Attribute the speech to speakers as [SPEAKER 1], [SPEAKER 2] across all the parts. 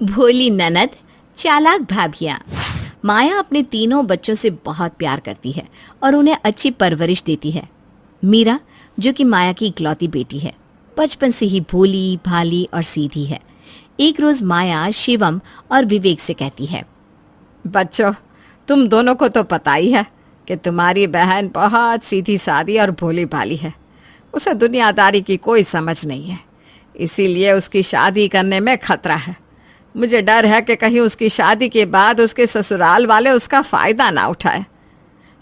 [SPEAKER 1] भोली ननद, चालाक भाभियाँ। माया अपने तीनों बच्चों से बहुत प्यार करती है और उन्हें अच्छी परवरिश देती है। मीरा, जो कि माया की इकलौती बेटी है, बचपन से ही भोली भाली और सीधी है। एक रोज माया शिवम और विवेक से कहती है,
[SPEAKER 2] बच्चों, तुम दोनों को तो पता ही है कि तुम्हारी बहन बहुत सीधी सादी और भोली भाली है। उसे दुनियादारी की कोई समझ नहीं है, इसीलिए उसकी शादी करने में खतरा है। मुझे डर है कि कहीं उसकी शादी के बाद उसके ससुराल वाले उसका फ़ायदा ना उठाए।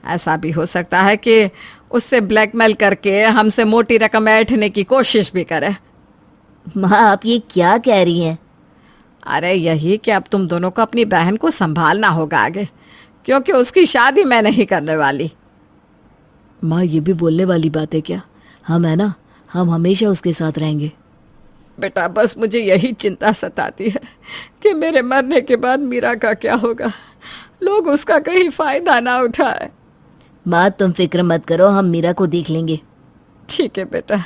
[SPEAKER 2] ऐसा भी हो सकता है कि उससे ब्लैकमेल करके हमसे मोटी रकम ऐंठने की कोशिश भी करे।
[SPEAKER 3] माँ, आप ये क्या कह रही हैं?
[SPEAKER 2] अरे यही कि अब तुम दोनों को अपनी बहन को संभालना होगा आगे, क्योंकि उसकी शादी मैं नहीं करने वाली।
[SPEAKER 3] माँ, ये भी बोलने वाली बात है क्या? हम है ना, हम हमेशा उसके साथ रहेंगे।
[SPEAKER 2] बेटा, बस मुझे यही चिंता सताती है कि मेरे मरने के बाद मीरा का क्या होगा। लोग उसका कहीं फ़ायदा ना उठाए।
[SPEAKER 3] माँ, तुम फिक्र मत करो, हम मीरा को देख लेंगे।
[SPEAKER 2] ठीक है बेटा,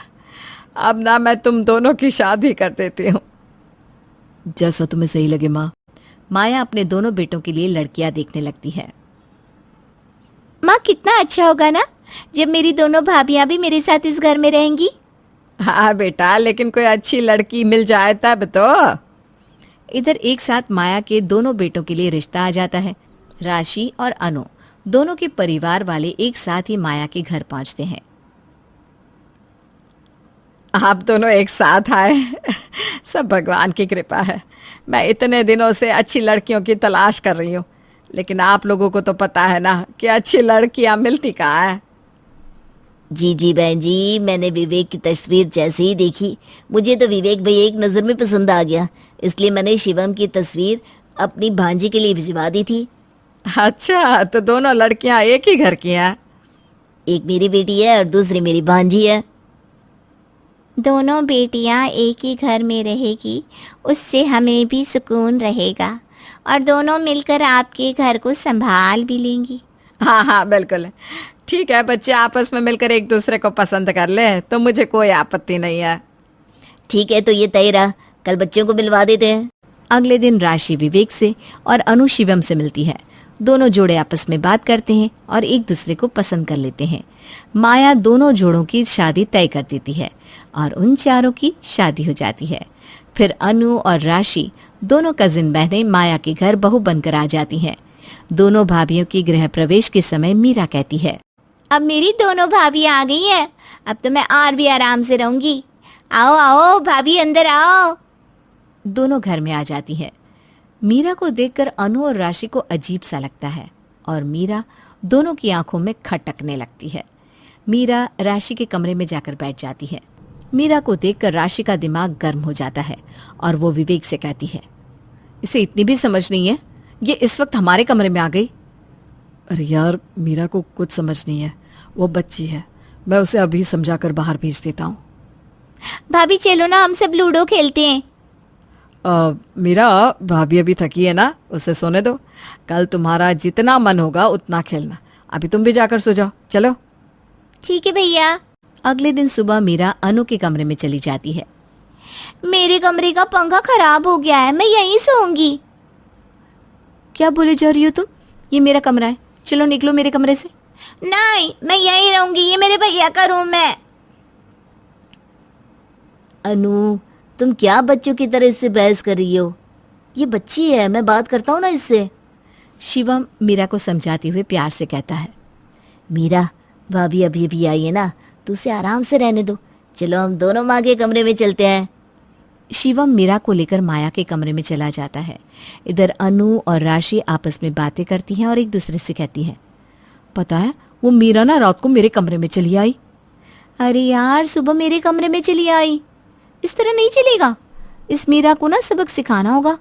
[SPEAKER 2] अब ना मैं तुम दोनों की शादी कर देती हूँ।
[SPEAKER 3] जैसा तुम्हें सही लगे माँ।
[SPEAKER 1] माया अपने दोनों बेटों के लिए लड़कियां देखने लगती है। माँ, कितना अच्छा होगा ना जब मेरी दोनों भाभियां भी मेरे साथ इस घर में रहेंगी।
[SPEAKER 2] हाँ बेटा, लेकिन कोई अच्छी लड़की मिल जाए तब तो।
[SPEAKER 1] इधर एक साथ माया के दोनों बेटों के लिए रिश्ता आ जाता है। राशि और अनु दोनों के परिवार वाले एक साथ ही माया के घर पहुंचते हैं।
[SPEAKER 2] आप दोनों एक साथ आए, सब भगवान की कृपा है। मैं इतने दिनों से अच्छी लड़कियों की तलाश कर रही हूँ, लेकिन आप लोगों को तो पता है ना कि अच्छी लड़कियाँ मिलती कहाँ है।
[SPEAKER 3] जी बहन जी, मैंने विवेक की तस्वीर जैसे ही देखी, मुझे तो विवेक भैया एक नज़र में पसंद आ गया, इसलिए मैंने शिवम की तस्वीर अपनी भांजी के लिए भिजवा दी थी।
[SPEAKER 2] अच्छा, तो दोनों लड़कियां एक ही घर की हैं?
[SPEAKER 3] एक मेरी बेटी है और दूसरी मेरी भांजी है।
[SPEAKER 1] दोनों बेटियां एक ही घर में रहेगी, उससे हमें भी सुकून रहेगा और दोनों मिलकर आपके घर को संभाल भी लेंगी।
[SPEAKER 2] हाँ हाँ बिल्कुल, ठीक है। बच्चे आपस में मिलकर एक दूसरे को पसंद कर ले तो मुझे कोई आपत्ति नहीं है।
[SPEAKER 3] ठीक है, तो ये तय रहा, कल बच्चों को मिलवा देते हैं।
[SPEAKER 1] अगले दिन राशि विवेक से और अनु शिवम से मिलती है। दोनों जोड़े आपस में बात करते हैं और एक दूसरे को पसंद कर लेते हैं। माया दोनों जोड़ों की शादी तय कर देती है और उन चारों की शादी हो जाती है। फिर अनु और राशि दोनों कजिन बहनें माया के घर बहू बनकर आ जाती हैं। दोनों भाभियों की गृह प्रवेश के समय मीरा कहती है, अब मेरी दोनों भाभियां आ गई हैं, अब तो मैं और भी आराम से रहूंगी। आओ आओ भाभी, अंदर आओ। दोनों घर में आ जाती है। मीरा को देखकर अनु और राशि को अजीब सा लगता है और मीरा दोनों की आंखों में खटकने लगती है। मीरा राशि के कमरे में जाकर बैठ जाती है। मीरा को देखकर राशि का दिमाग गर्म हो जाता है और वो विवेक से कहती है, इसे इतनी भी समझ नहीं है, ये इस वक्त हमारे कमरे में आ गई।
[SPEAKER 2] अरे यार, मीरा को कुछ समझ नहीं है, वो बच्ची है, मैं उसे अभी समझाकर बाहर भेज देता हूँ।
[SPEAKER 1] भाभी चलो ना, हम सब लूडो खेलते हैं।
[SPEAKER 2] मीरा, भाभी अभी थकी है ना, उसे सोने दो। कल तुम्हारा जितना मन होगा उतना खेलना। अभी तुम भी जाकर सो जाओ, चलो।
[SPEAKER 1] ठीक है भैया। अगले दिन सुबह मीरा अनु के कमरे में चली जाती है। मेरे कमरे का पंखा खराब हो गया है, मैं यहीं सोऊंगी। क्या बोले जा रही हो तुम? ये मेरा कमरा है, चलो निकलो मेरे कमरे से। नहीं, मैं यहीं रहूंगी, ये मेरे भैया का रूम है।
[SPEAKER 3] अनु, तुम क्या बच्चों की तरह इससे बहस कर रही हो? ये बच्ची है, मैं बात करता हूँ ना इससे।
[SPEAKER 1] शिवम मीरा को समझाते हुए प्यार से कहता है,
[SPEAKER 3] मीरा, भाभी अभी अभी आई है ना, तो उसे आराम से रहने दो। चलो हम दोनों माँ के कमरे में चलते हैं।
[SPEAKER 1] शिवम मीरा को लेकर माया के कमरे में चला जाता है। इधर अनु और राशि आपस में बातें करती हैं और एक दूसरे से कहती हैं, पता है वो मीरा ना रात को मेरे कमरे में चली आई। अरे यार, सुबह मेरे कमरे में चली आई, इस तरह नहीं चलेगा। इस मीरा को ना सबक सिखाना होगा।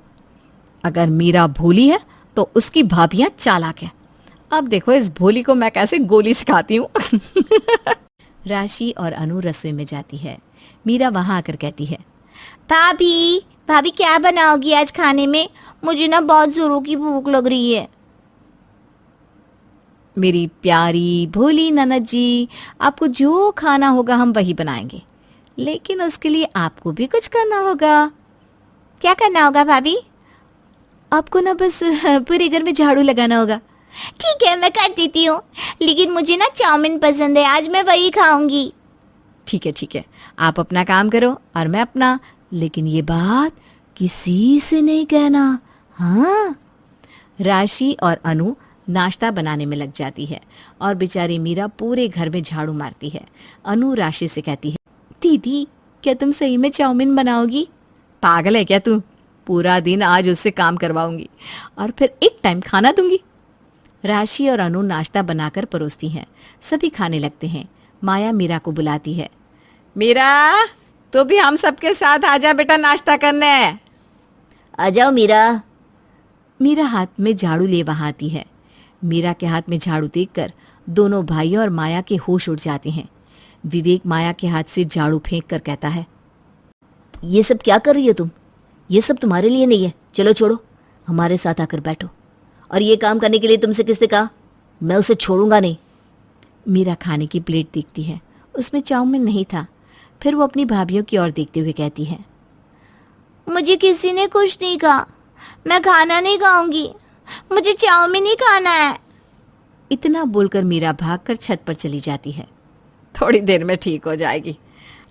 [SPEAKER 1] अगर मीरा भोली है तो उसकी भाभियां चालाक है। अब देखो इस भोली को मैं कैसे गोली सिखाती हूँ। राशि और अनु रसोई में जाती है। मीरा वहां आकर कहती है, भाभी भाभी क्या बनाओगी आज खाने में? मुझे ना बहुत जोरों की भूख लग रही है। मेरी प्यारी भोली ननद जी, आपको जो खाना होगा हम वही बनाएंगे, लेकिन उसके लिए आपको भी कुछ करना होगा। क्या करना होगा भाभी? आपको ना बस पूरे घर में झाड़ू लगाना होगा।
[SPEAKER 3] ठीक है, मैं कर देती हूँ, लेकिन मुझे ना चाउमीन पसंद है, आज मैं वही खाऊंगी।
[SPEAKER 1] ठीक है, आप अपना काम करो और मैं अपना, लेकिन ये बात किसी से नहीं कहना, हाँ। राशि और अनु नाश्ता बनाने में लग जाती है और बेचारी मीरा पूरे घर में झाड़ू मारती है। अनु राशि से कहती है, दीदी क्या तुम सही में चाउमीन बनाओगी? पागल है क्या तू? पूरा दिन आज उससे काम करवाऊंगी और फिर एक टाइम खाना दूंगी। राशि और अनु नाश्ता बनाकर परोसती हैं। सभी खाने लगते हैं। माया मीरा को बुलाती है।
[SPEAKER 2] मीरा, तो भी हम सबके साथ आजा बेटा नाश्ता करने।
[SPEAKER 3] आ जाओ मीरा।
[SPEAKER 1] मीरा हाथ में झाड़ू लिए वहां आती है। मीरा के हाथ में झाड़ू देखकर दोनों भाइयों और माया के होश उड़ जाते हैं। विवेक माया के हाथ से झाड़ू फेंक कर कहता है,
[SPEAKER 3] ये सब क्या कर रही हो तुम? ये सब तुम्हारे लिए नहीं है, चलो छोड़ो, हमारे साथ आकर बैठो। और ये काम करने के लिए तुमसे किसने कहा? मैं उसे छोड़ूंगा नहीं।
[SPEAKER 1] मीरा खाने की प्लेट देखती है, उसमें चाउमीन नहीं था। फिर वो अपनी भाभीियों की ओर देखते हुए कहती है,
[SPEAKER 3] मुझे किसी ने कुछ नहीं कहा, मैं खाना नहीं खाऊंगी, मुझे चाउमीन ही खाना है।
[SPEAKER 1] इतना बोलकर मीरा भागकर छत पर चली जाती है।
[SPEAKER 2] थोड़ी देर में ठीक हो जाएगी।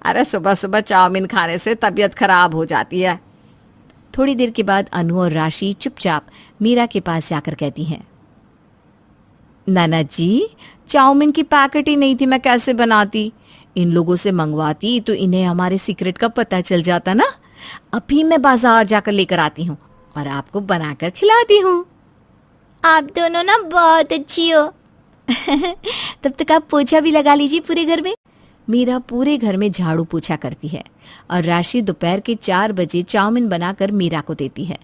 [SPEAKER 2] अरे सुबह सुबह चाउमीन खाने से तबीयत खराब हो जाती है।
[SPEAKER 1] थोड़ी देर के बाद अनु और राशि चुपचाप मीरा के पास जाकर कहती हैं, नाना जी, चाउमीन की पैकेट ही नहीं थी, मैं कैसे बनाती? इन लोगों से मंगवाती तो इन्हें हमारे सीक्रेट का पता चल जाता ना। अभी मैं बाजार जाकर लेकर आती हूँ और आपको बनाकर खिलाती हूँ।
[SPEAKER 3] आप दोनों ना बहुत अच्छी हो।
[SPEAKER 1] तब तक आप पोछा भी लगा लीजिए पूरे घर में। मीरा पूरे घर में झाड़ू पोछा करती है और राशि दोपहर के 4 बजे चाउमीन बनाकर मीरा को देती है।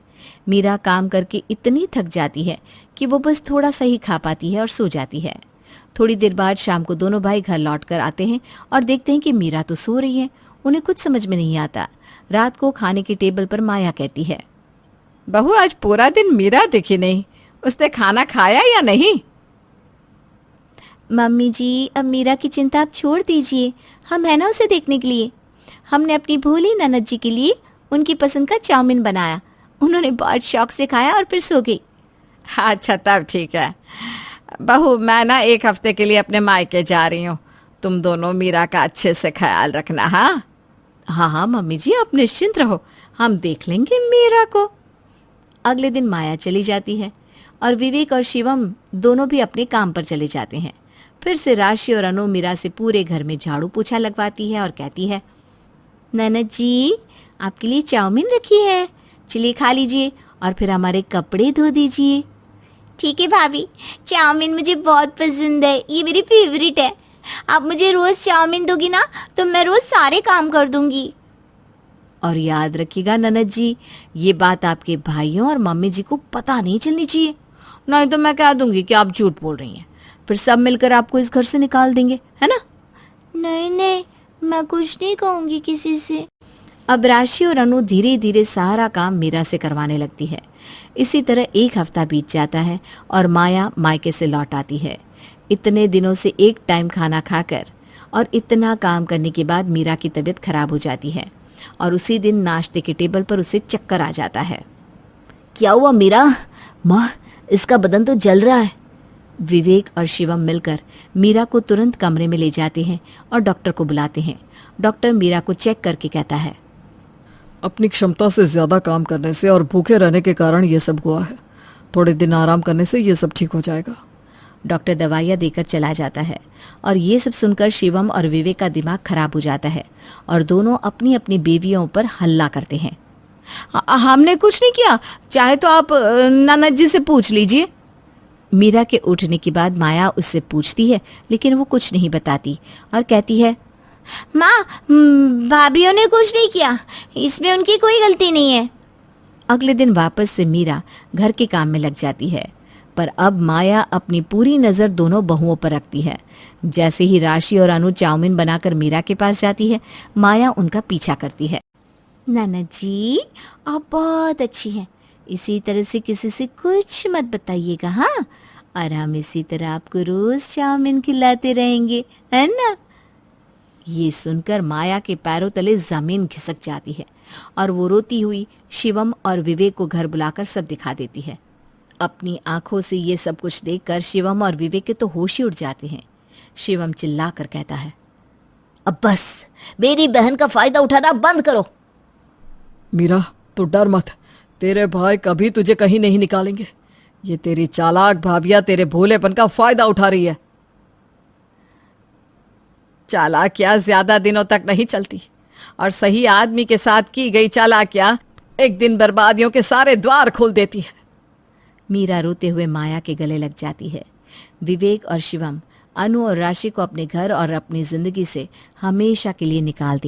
[SPEAKER 1] मीरा काम करके इतनी थक जाती है कि वो बस थोड़ा सा ही खा पाती है और सो जाती है। थोड़ी देर बाद शाम को दोनों भाई घर लौट कर आते हैं और देखते हैं कि मीरा तो सो रही है। उन्हें कुछ समझ में नहीं आता। रात को खाने की टेबल पर माया कहती है,
[SPEAKER 2] बहू आज पूरा दिन मीरा दिखी नहीं, उसने खाना खाया या नहीं?
[SPEAKER 1] मम्मी जी, अब मीरा की चिंता आप छोड़ दीजिए, हम है ना उसे देखने के लिए। हमने अपनी भोली ननद जी के लिए उनकी पसंद का चाउमीन बनाया, उन्होंने बहुत शौक से खाया और फिर सो गई।
[SPEAKER 2] अच्छा तब ठीक है। बहू मैं ना 1 हफ्ते के लिए अपने मायके जा रही हूँ, तुम दोनों मीरा का अच्छे से ख्याल रखना। हाँ
[SPEAKER 1] हाँ मम्मी जी, आप निश्चिंत रहो, हम देख लेंगे मीरा को। अगले दिन माया चली जाती है और विवेक और शिवम दोनों भी अपने काम पर चले जाते हैं। फिर से राशि और अनु मीरा से पूरे घर में झाड़ू पोछा लगवाती है और कहती है, ननद जी आपके लिए चाउमीन रखी है, चलिए खा लीजिए और फिर हमारे कपड़े धो दीजिए।
[SPEAKER 3] ठीक है भाभी, चाउमीन मुझे बहुत पसंद है, ये मेरी फेवरेट है। आप मुझे रोज चाउमीन दोगी ना तो मैं रोज सारे काम कर दूंगी।
[SPEAKER 1] और याद रखिएगा ननद जी, ये बात आपके भाइयों और मम्मी जी को पता नहीं चलनी चाहिए, नहीं तो मैं कह दूंगी कि आप झूठ बोल रही हैं, फिर सब मिलकर आपको इस घर से निकाल देंगे, है ना?
[SPEAKER 3] नहीं नहीं, मैं कुछ नहीं कहूंगी किसी से।
[SPEAKER 1] अब राशि और अनु धीरे धीरे सारा काम मीरा से करवाने लगती है। इसी तरह 1 हफ्ता बीत जाता है और माया मायके से लौट आती है। इतने दिनों से एक टाइम खाना खाकर और इतना काम करने के बाद मीरा की तबीयत खराब हो जाती है और उसी दिन नाश्ते के टेबल पर उसे चक्कर आ जाता है।
[SPEAKER 3] क्या हुआ मीरा? माँ, इसका बदन तो जल रहा है।
[SPEAKER 1] विवेक और शिवम मिलकर मीरा को तुरंत कमरे में ले जाते हैं और डॉक्टर को बुलाते हैं। डॉक्टर मीरा को चेक करके कहता है,
[SPEAKER 4] अपनी क्षमता से ज़्यादा काम करने से और भूखे रहने के कारण ये सब हुआ है। थोड़े दिन आराम करने से ये सब ठीक हो जाएगा।
[SPEAKER 1] डॉक्टर दवाइयाँ देकर चला जाता है और ये सब सुनकर शिवम और विवेक का दिमाग खराब हो जाता है और दोनों अपनी अपनी बेवियों पर हल्ला करते हैं।
[SPEAKER 2] हमने कुछ नहीं किया, चाहे तो आप ननद जी से पूछ लीजिए।
[SPEAKER 1] मीरा के उठने के बाद माया उससे पूछती है, लेकिन वो कुछ नहीं बताती और कहती है,
[SPEAKER 3] माँ, भाभीयों ने कुछ नहीं किया, इसमें उनकी कोई गलती नहीं है।
[SPEAKER 1] अगले दिन वापस से मीरा घर के काम में लग जाती है, पर अब माया अपनी पूरी नज़र दोनों बहुओं पर रखती है। जैसे ही राशि और अनु चाउमीन बनाकर मीरा के पास जाती है, माया उनका पीछा करती है। ननद जी, आप बहुत अच्छी हैं, इसी तरह से किसी से कुछ मत बताइएगा, हाँ? और हम इसी तरह आपको रोज चाउमीन खिलाते रहेंगे, है ना? ये सुनकर माया के पैरों तले जमीन खिसक जाती है और वो रोती हुई शिवम और विवेक को घर बुलाकर सब दिखा देती है। अपनी आंखों से ये सब कुछ देखकर शिवम और विवेक के तो होश ही उड़ जाते हैं। शिवम चिल्लाकर कहता है,
[SPEAKER 3] अब बस मेरी बहन का फायदा उठाना बंद करो।
[SPEAKER 4] मीरा तू डर मत, तेरे भाई कभी तुझे कहीं नहीं निकालेंगे। ये तेरी चालाक भाभिया तेरे भोलेपन का फायदा उठा रही है।
[SPEAKER 2] चालाकियां ज्यादा दिनों तक नहीं चलती और सही आदमी के साथ की गई चालाकियां एक दिन बर्बादियों के सारे द्वार खोल देती है।
[SPEAKER 1] मीरा रोते हुए माया के गले लग जाती है। विवेक और शिवम अनु और राशि को अपने घर और अपनी जिंदगी से हमेशा के लिए निकाल देते